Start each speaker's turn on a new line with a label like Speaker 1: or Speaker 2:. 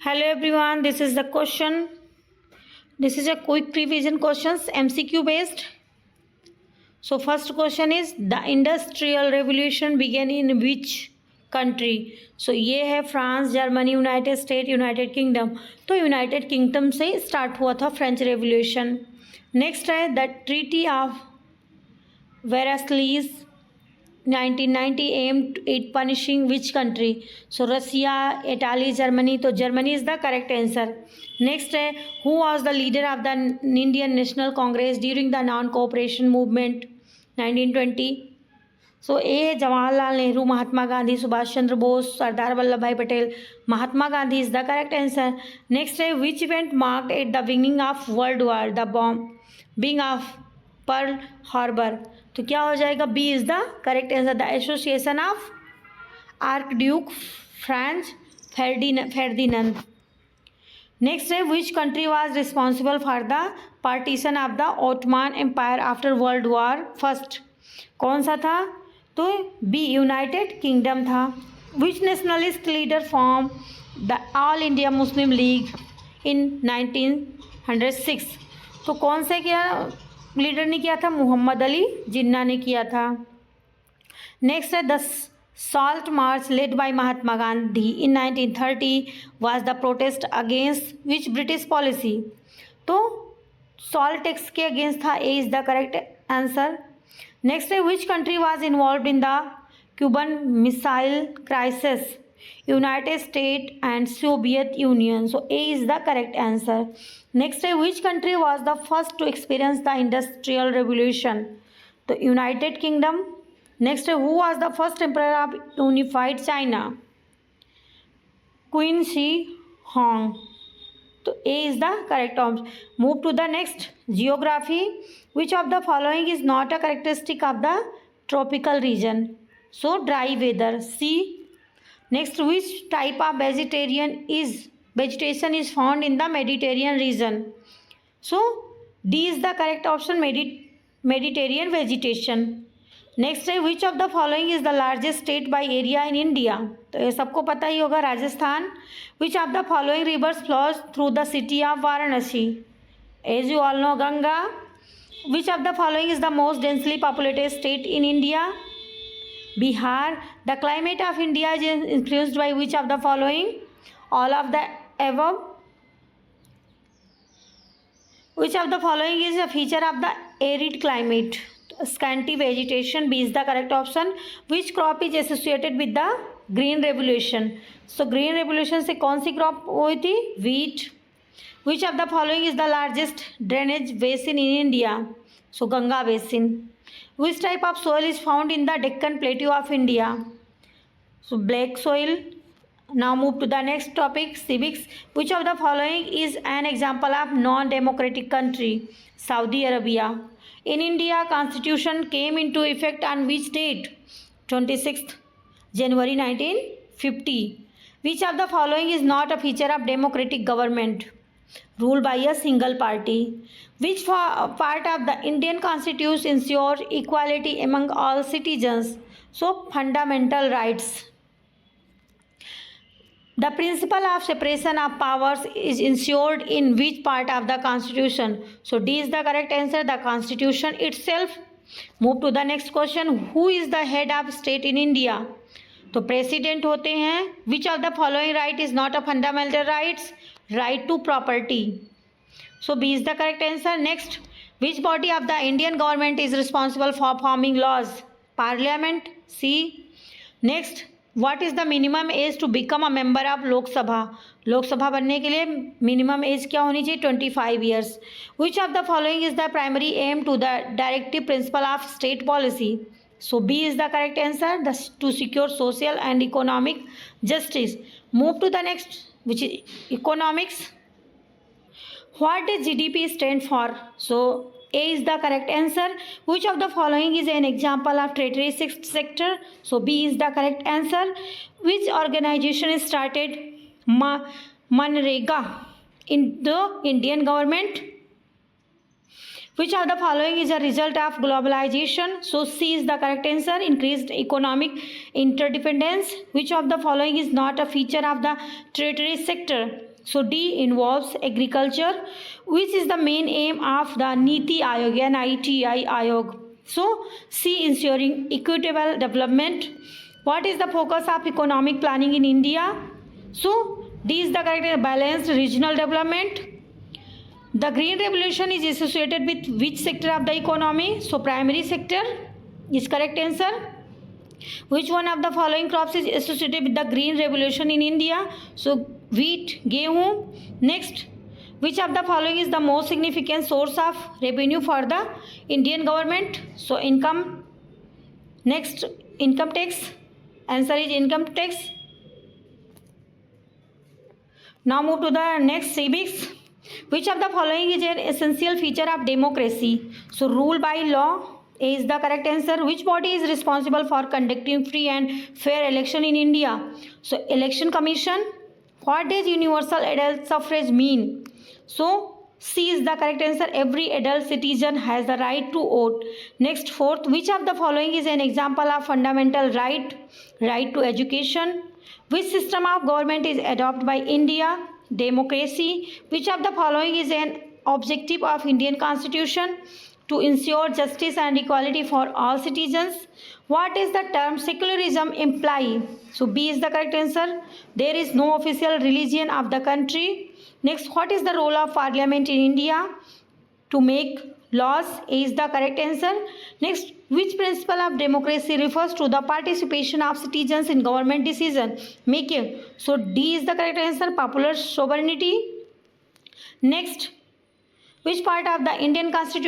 Speaker 1: Hello everyone, this is the question. This is a quick revision questions MCQ based. So first question is the industrial revolution began in which country? So ये है France, Germany, United State, United Kingdom. तो United Kingdom से start हुआ था French revolution. Next है the treaty of Versailles 1990 aimed at punishing which country? So Russia, Italy, Germany. तो Germany is the correct answer. Next है who was the leader of the Indian National Congress during the non-cooperation movement 1920? So A है जवाहरलाल नेहरू, महात्मा गांधी, सुभाष चंद्र बोस, सरदार वल्लभ भाई Patel. Mahatma Gandhi is the correct answer. Next है which event marked at the beginning of World War? The bombing of Pearl Harbor. तो क्या हो जाएगा? B is the correct answer. The association of Archduke Franz Ferdinand. Next है which country was responsible for the partition of the Ottoman Empire after World War first? कौन सा था? तो B United Kingdom था. Which nationalist leader form the All India Muslim League in 1906? तो कौन से क्या लीडर ने किया था? मोहम्मद अली जिन्ना ने किया था. नेक्स्ट है the salt march led by Mahatma Gandhi in 1930 was the protest against which British policy? तो सॉल्ट टैक्स के अगेंस्ट था. A is the correct answer. Next है which country was involve in the Cuban missile crisis? United State and Soviet Union. So A is the correct answer. Next है which country was the first to experience the industrial revolution? तो United Kingdom. Next है who was the first emperor of unified China? Qin Shi Huang. तो A is the correct option. Move to the next geography. Which of the following is not a characteristic of the tropical region? So dry weather. C. Next, which type of vegetation is found in the Mediterranean region? So, D is the correct option. Mediterranean vegetation. Next है which of the following is the largest state by area in India? तो ये सबको पता ही होगा, Rajasthan. Which of the following rivers flows through the city of Varanasi? As you all know, Ganga. Which of the following is the most densely populated state in India? Bihar. The climate of India is influenced by which of the following? All of the above. Which of the following is a feature of the arid climate? Scanty vegetation. B is the correct option. Which crop is associated with the green revolution? So green revolution से कौन सी crop हुई थी? Wheat. Which of the following is the largest drainage basin in India? So Ganga basin. Which type of soil is found in the Deccan Plateau of India? So black soil. Now move to the next topic, civics. Which of the following is an example of non-democratic country? Saudi Arabia. In India, Constitution came into effect on which date? 26th January 1950. Which of the following is not a feature of democratic government? Ruled by a single party. Which part of the Indian Constitution ensures equality among all citizens? So fundamental rights. The principle of separation of powers is ensured in which part of the Constitution? So D is the correct answer. The Constitution itself. Move to the next question. Who is the head of state in India? तो president होते हैं. Which of the following right is not a fundamental rights? Right to property. So B is the correct answer. Next which body of the Indian government is responsible for forming laws? Parliament. C. Next what is the minimum age to become a member of Lok Sabha? Lok Sabha बनने के लिए minimum age क्या होनी चाहिए? 25 years. Which of the following is the primary aim to the directive principle of state policy? So B is the correct answer. To secure social and economic justice. Move to the next, which is economics. What does GDP stand for? So A is the correct answer. Which of the following is an example of tertiary sector? So B is the correct answer. Which organization started Manrega in the Indian government? Which of the following is a result of globalization? So C is the correct answer. Increased economic interdependence. Which of the following is not a feature of the tertiary sector? So D involves agriculture. Which is the main aim of the Niti Aayog, NITI Aayog? So C, ensuring equitable development. What is the focus of economic planning in India? So D is the correct, balanced regional development. The green revolution is associated with which sector of the economy? So primary sector is correct answer. Which one of the following crops is associated with the green revolution in India? So wheat, gehu. Next, which of the following is the most significant source of revenue for the Indian government? So income. Next, income tax. Answer is income tax. Now move to the next, civics. Which of the following is an essential feature of democracy? So rule by law. A is the correct answer. Which body is responsible for conducting free and fair election in India? So election commission. What does universal adult suffrage mean? So C is the correct answer. Every adult citizen has the right to vote. Next, fourth, which of the following is an example of fundamental right? Right to education. Which system of government is adopted by India? Democracy. Which of the following is an objective of Indian Constitution? To ensure justice and equality for all citizens. What is the term secularism imply? So B is the correct answer. There is no official religion of the country. Next, what is the role of parliament in India? To make laws. A is the correct answer. Next, which principle of democracy refers to the participation of citizens in government decision making? So D is the correct answer. Popular sovereignty. Next, which part of the Indian Constitution